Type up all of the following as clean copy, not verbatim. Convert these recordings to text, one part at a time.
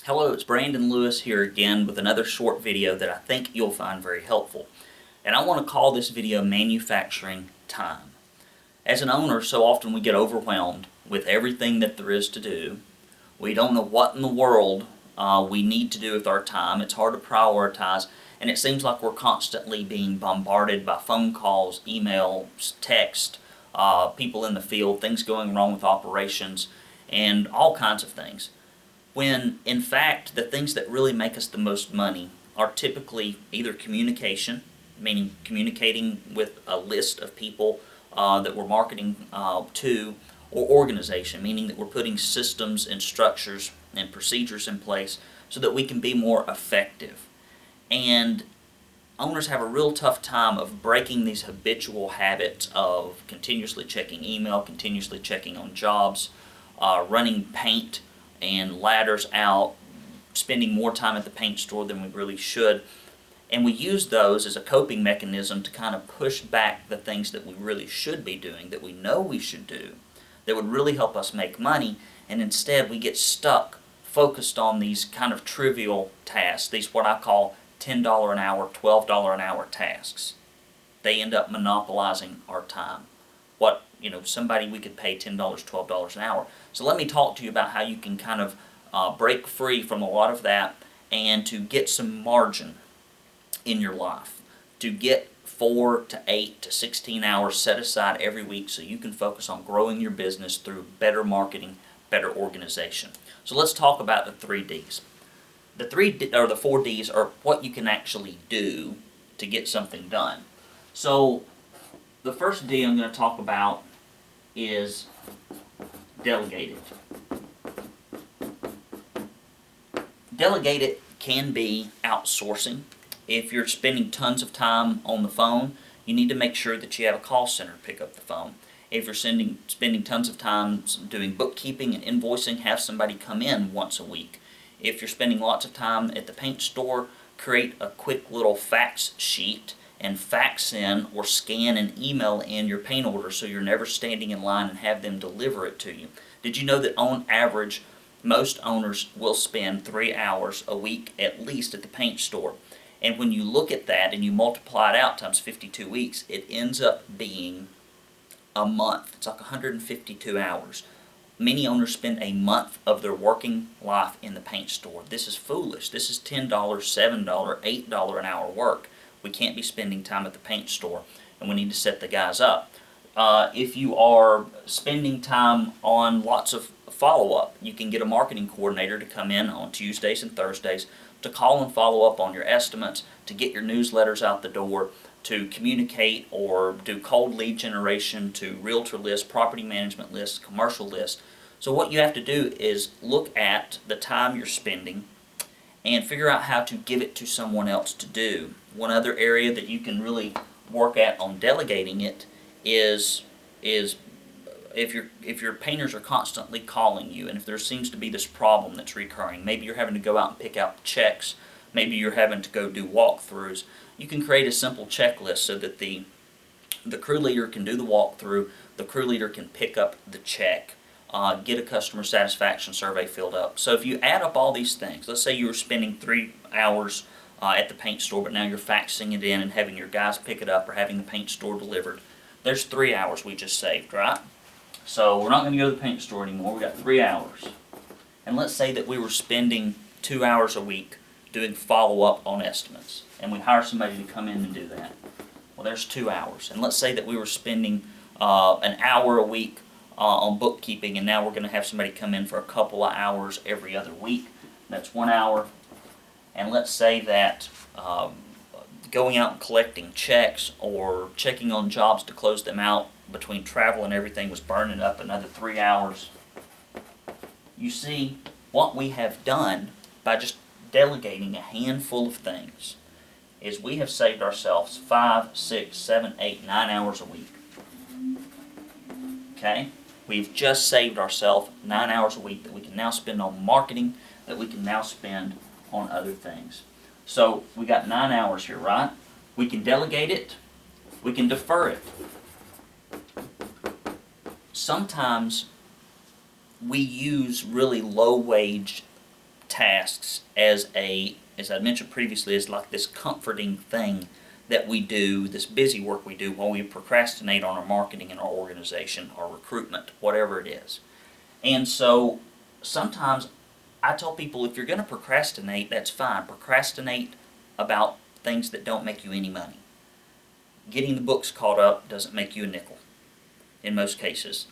Hello, it's Brandon Lewis here again with another short video that I think you'll find very helpful. And I want to call this video Manufacturing Time. As an owner, so often we get overwhelmed with everything that there is to do. We don't know what in the world we need to do with our time. It's hard to prioritize, and it seems like we're constantly being bombarded by phone calls, emails, text, people in the field, things going wrong with operations, and all kinds of things. When in fact the things that really make us the most money are typically either communication, meaning communicating with a list of people that we're marketing to, or organization, meaning that we're putting systems and structures and procedures in place so that we can be more effective. And owners have a real tough time of breaking these habitual habits of continuously checking email, continuously checking on jobs, running paint and ladders out, spending more time at the paint store than we really should. And we use those as a coping mechanism to kind of push back the things that we really should be doing, that we know we should do, that would really help us make money, and instead we get stuck focused on these kind of trivial tasks, these what I call $10 an hour, $12 an hour tasks. They end up monopolizing our time. Somebody we could pay $10, $12 an hour. So let me talk to you about how you can kind of break free from a lot of that and to get some margin in your life, to get 4 to 8 to 16 hours set aside every week so you can focus on growing your business through better marketing, better organization. So let's talk about the 3 Ds. The 4 Ds are what you can actually do to get something done. So the first D I'm going to talk about is delegate it. Delegate it can be outsourcing. If you're spending tons of time on the phone, you need to make sure that you have a call center pick up the phone. If you're spending tons of time doing bookkeeping and invoicing, have somebody come in once a week. If you're spending lots of time at the paint store, create a quick little fax sheet and fax in or scan and email in your paint order so you're never standing in line and have them deliver it to you. Did you know that on average, most owners will spend 3 hours a week at least at the paint store? And when you look at that and you multiply it out times 52 weeks, it ends up being a month. It's like 152 hours. Many owners spend a month of their working life in the paint store. This is foolish. This is $10, $7, $8 an hour work. We can't be spending time at the paint store, and we need to set the guys up. If you are spending time on lots of follow-up, you can get a marketing coordinator to come in on Tuesdays and Thursdays to call and follow up on your estimates, to get your newsletters out the door, to communicate or do cold lead generation to realtor lists, property management lists, commercial lists. So what you have to do is look at the time you're spending and figure out how to give it to someone else to do. One other area that you can really work at on delegating it is if your painters are constantly calling you, and if there seems to be this problem that's recurring, maybe you're having to go out and pick out checks, maybe you're having to go do walkthroughs, you can create a simple checklist so that the crew leader can do the walkthrough, the crew leader can pick up the check, get a customer satisfaction survey filled up. So if you add up all these things, let's say you were spending 3 hours at the paint store, but now you're faxing it in and having your guys pick it up or having the paint store delivered. There's 3 hours we just saved, right? So we're not going to go to the paint store anymore. We got 3 hours. And let's say that we were spending 2 hours a week doing follow-up on estimates, and we hire somebody to come in and do that. Well, there's 2 hours. And let's say that we were spending an hour a week on bookkeeping, and now we're going to have somebody come in for a couple of hours every other week. That's 1 hour. And let's say that going out and collecting checks or checking on jobs to close them out between travel and everything was burning up another 3 hours. You see, what we have done by just delegating a handful of things is we have saved ourselves 5, 6, 7, 8, 9 hours a week. Okay? We've just saved ourselves 9 hours a week that we can now spend on marketing, that we can now spend on other things. So we got 9 hours here, right? We can delegate it, we can defer it. Sometimes we use really low wage tasks as I mentioned previously, as like this comforting thing that we do, this busy work we do while we procrastinate on our marketing and our organization, our recruitment, whatever it is. And so sometimes I tell people, if you're going to procrastinate, that's fine. Procrastinate about things that don't make you any money. Getting the books caught up doesn't make you a nickel in most cases.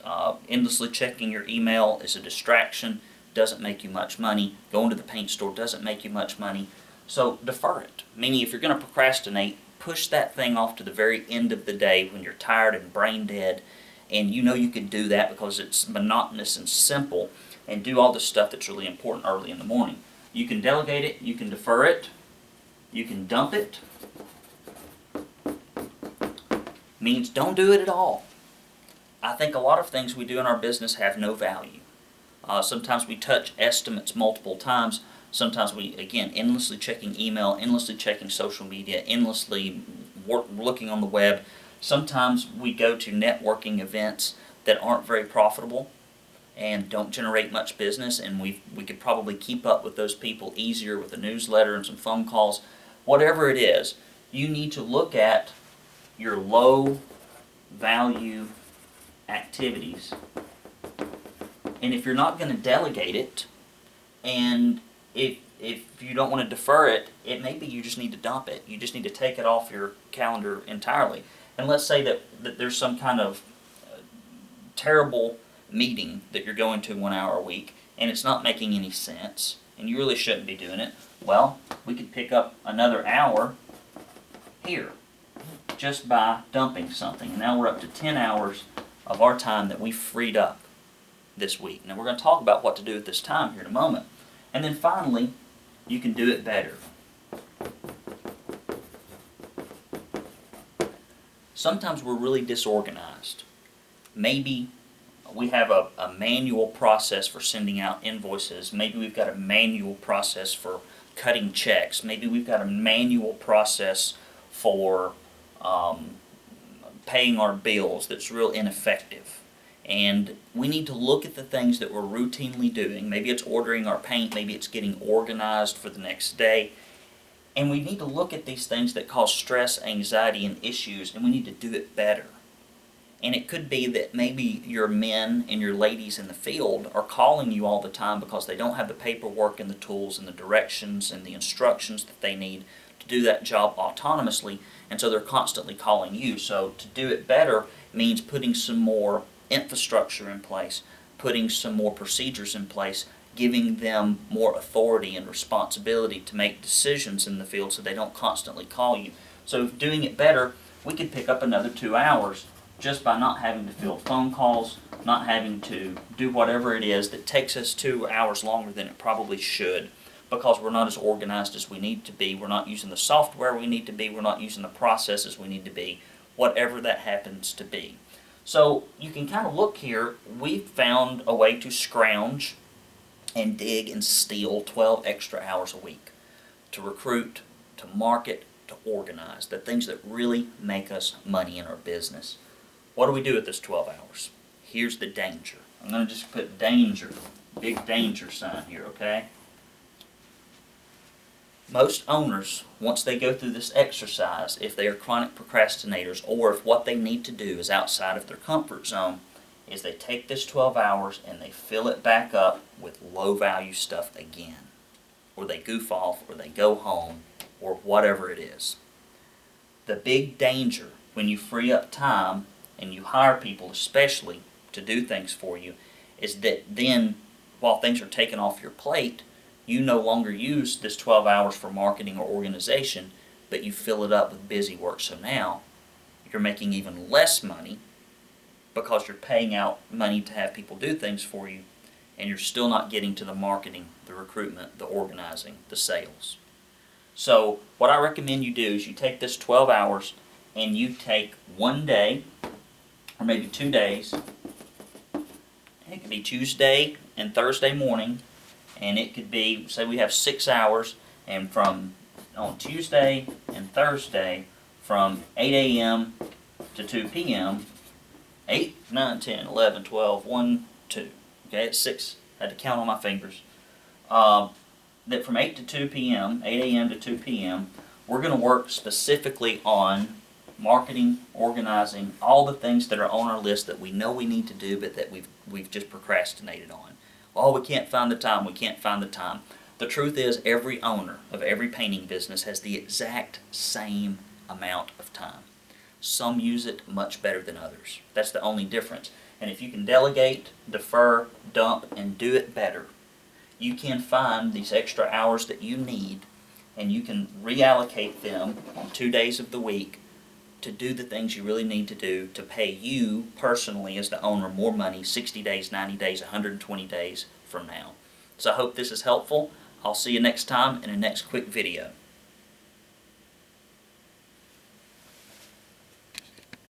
Endlessly checking your email is a distraction, doesn't make you much money. Going to the paint store doesn't make you much money. So defer it. Meaning if you're going to procrastinate, push that thing off to the very end of the day when you're tired and brain dead, and you know you could do that because it's monotonous and simple, and do all the stuff that's really important early in the morning. You can delegate it, you can defer it, you can dump it. Means don't do it at all. I think a lot of things we do in our business have no value. Sometimes we touch estimates multiple times. Sometimes we, again, endlessly checking email, endlessly checking social media, endlessly looking on the web. Sometimes we go to networking events that aren't very profitable and don't generate much business, and we could probably keep up with those people easier with a newsletter and some phone calls. Whatever it is, you need to look at your low value activities. And if you're not going to delegate it, and if you don't want to defer it, it may be you just need to dump it. You just need to take it off your calendar entirely. And let's say that there's some kind of terrible meeting that you're going to 1 hour a week, and it's not making any sense, and you really shouldn't be doing it. Well, we could pick up another hour here just by dumping something. And now we're up to 10 hours of our time that we freed up this week. Now we're going to talk about what to do at this time here in a moment. And then finally, you can do it better. Sometimes we're really disorganized. Maybe we have a manual process for sending out invoices. Maybe we've got a manual process for cutting checks. Maybe we've got a manual process for paying our bills that's real ineffective. And we need to look at the things that we're routinely doing. Maybe it's ordering our paint, maybe it's getting organized for the next day. And we need to look at these things that cause stress, anxiety, and issues, and we need to do it better. And it could be that maybe your men and your ladies in the field are calling you all the time because they don't have the paperwork and the tools and the directions and the instructions that they need to do that job autonomously, and so they're constantly calling you. So to do it better means putting some more infrastructure in place, putting some more procedures in place, giving them more authority and responsibility to make decisions in the field so they don't constantly call you. So doing it better, we could pick up another 2 hours just by not having to field phone calls, not having to do whatever it is that takes us 2 hours longer than it probably should, because we're not as organized as we need to be, we're not using the software we need to be, we're not using the processes we need to be, whatever that happens to be. So you can kind of look here, we've found a way to scrounge and dig and steal 12 extra hours a week to recruit, to market, to organize, the things that really make us money in our business. What do we do with this 12 hours? Here's the danger. I'm going to just put danger, big danger sign here, okay? Most owners, once they go through this exercise, if they are chronic procrastinators or if what they need to do is outside of their comfort zone, is they take this 12 hours and they fill it back up with low-value stuff again. Or they goof off, or they go home, or whatever it is. The big danger when you free up time and you hire people especially to do things for you is that then, while things are taken off your plate, you no longer use this 12 hours for marketing or organization, but you fill it up with busy work. So now you're making even less money because you're paying out money to have people do things for you, and you're still not getting to the marketing, the recruitment, the organizing, the sales. So what I recommend you do is you take this 12 hours and you take one day, or maybe 2 days. It could be Tuesday and Thursday morning, and it could be, say we have 6 hours, and on Tuesday and Thursday from 8 a.m. to 2 p.m., 8, 9, 10, 11, 12, 1, 2. Okay, it's 6. I had to count on my fingers. that from 8 to 2 p.m., 8 a.m. to 2 p.m., we're going to work specifically on marketing, organizing, all the things that are on our list that we know we need to do but that we've just procrastinated on. Oh, we can't find the time, we can't find the time. The truth is, every owner of every painting business has the exact same amount of time. Some use it much better than others. That's the only difference. And if you can delegate, defer, dump, and do it better, you can find these extra hours that you need, and you can reallocate them on 2 days of the week to do the things you really need to do to pay you personally as the owner more money 60 days, 90 days, 120 days from now. So I hope this is helpful. I'll see you next time in the next quick video.